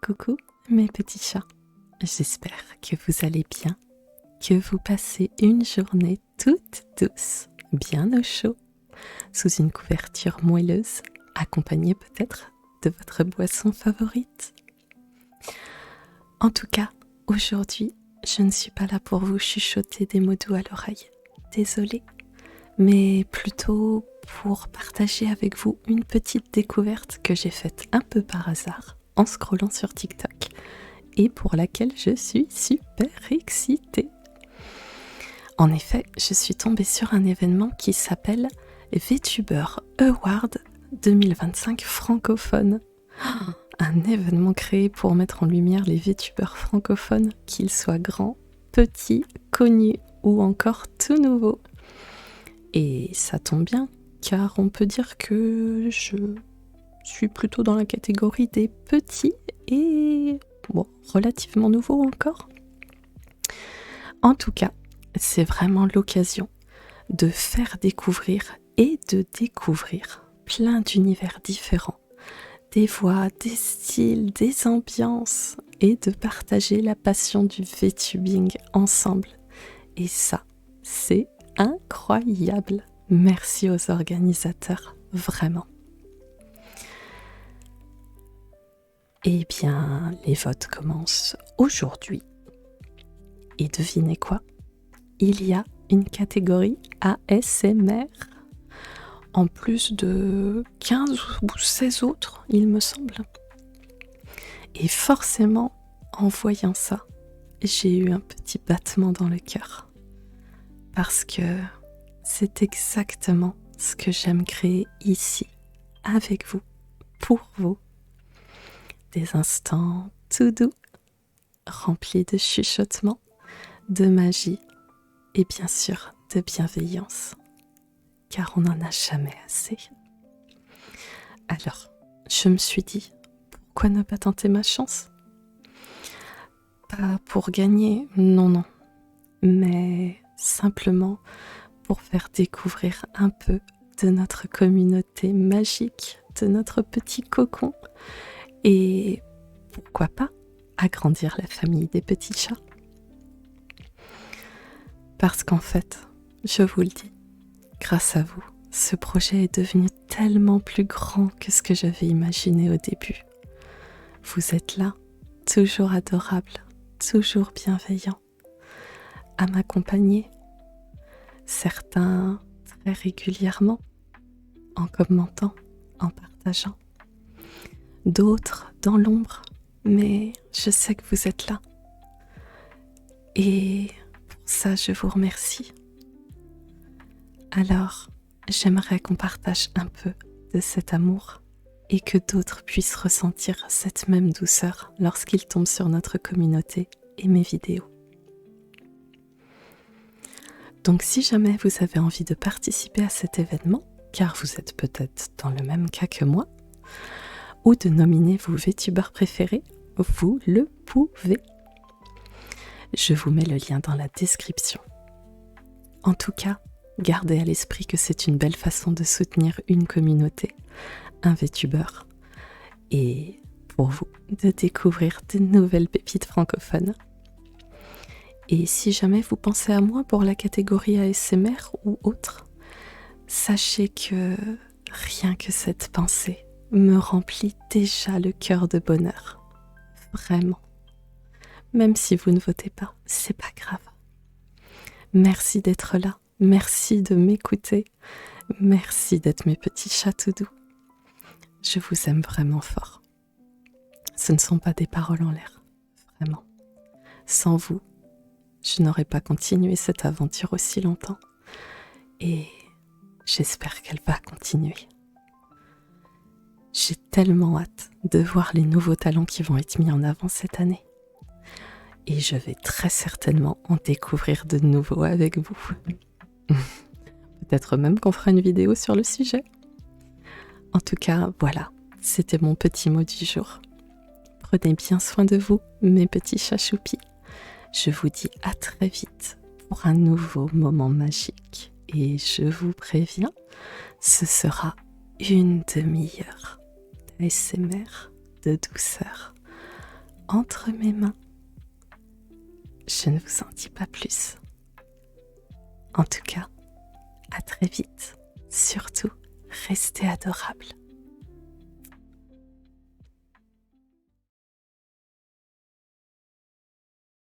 Coucou mes petits chats, j'espère que vous allez bien, que vous passez une journée toute douce, bien au chaud, sous une couverture moelleuse, accompagnée peut-être de votre boisson favorite. En tout cas, aujourd'hui, je ne suis pas là pour vous chuchoter des mots doux à l'oreille, désolée, mais plutôt pour partager avec vous une petite découverte que j'ai faite un peu par hasard en scrollant sur TikTok et pour laquelle je suis super excitée. En effet, je suis tombée sur un événement qui s'appelle VTuber Award 2025 francophone. Un événement créé pour mettre en lumière les VTubers francophones, qu'ils soient grands, petits, connus ou encore tout nouveaux. Et ça tombe bien, car on peut dire que je suis plutôt dans la catégorie des petits et relativement nouveaux encore. En tout cas, c'est vraiment l'occasion de faire découvrir et de découvrir plein d'univers différents, des voix, des styles, des ambiances et de partager la passion du VTubing ensemble. Et ça, c'est incroyable. Merci aux organisateurs, vraiment. Eh bien, les votes commencent aujourd'hui. Et devinez quoi ? Il y a une catégorie ASMR, en plus de 15 ou 16 autres, il me semble. Et forcément, en voyant ça, j'ai eu un petit battement dans le cœur. Parce que c'est exactement ce que j'aime créer ici, avec vous, pour vous. Des instants tout doux, remplis de chuchotements, de magie et bien sûr de bienveillance, car on n'en a jamais assez. Alors, je me suis dit, pourquoi ne pas tenter ma chance ? Pas pour gagner, non, mais simplement pour faire découvrir un peu de notre communauté magique, de notre petit cocon, et pourquoi pas agrandir la famille des petits chats. Parce qu'en fait, je vous le dis, grâce à vous, ce projet est devenu tellement plus grand que ce que j'avais imaginé au début. Vous êtes là, toujours adorable, toujours bienveillant, à m'accompagner, certains très régulièrement, en commentant, en partageant, d'autres dans l'ombre, mais je sais que vous êtes là. Et pour ça, je vous remercie. Alors, j'aimerais qu'on partage un peu de cet amour et que d'autres puissent ressentir cette même douceur lorsqu'ils tombent sur notre communauté et mes vidéos. Donc si jamais vous avez envie de participer à cet événement, car vous êtes peut-être dans le même cas que moi, ou de nominer vos VTubers préférés, vous le pouvez. Je vous mets le lien dans la description. En tout cas, gardez à l'esprit que c'est une belle façon de soutenir une communauté, un VTuber, et pour vous, de découvrir de nouvelles pépites francophones. Et si jamais vous pensez à moi pour la catégorie ASMR ou autre, sachez que rien que cette pensée me remplit déjà le cœur de bonheur. Vraiment. Même si vous ne votez pas, c'est pas grave. Merci d'être là. Merci de m'écouter. Merci d'être mes petits chats tout doux. Je vous aime vraiment fort. Ce ne sont pas des paroles en l'air. Vraiment. Sans vous, je n'aurais pas continué cette aventure aussi longtemps. Et j'espère qu'elle va continuer. J'ai tellement hâte de voir les nouveaux talents qui vont être mis en avant cette année. Et je vais très certainement en découvrir de nouveaux avec vous. Peut-être même qu'on fera une vidéo sur le sujet. En tout cas, voilà, c'était mon petit mot du jour. Prenez bien soin de vous, mes petits chats choupis. Je vous dis à très vite pour un nouveau moment magique. Et je vous préviens, ce sera une demi-heure d'ASMR, de douceur, entre mes mains. Je ne vous en dis pas plus. En tout cas, à très vite. Surtout, restez adorables.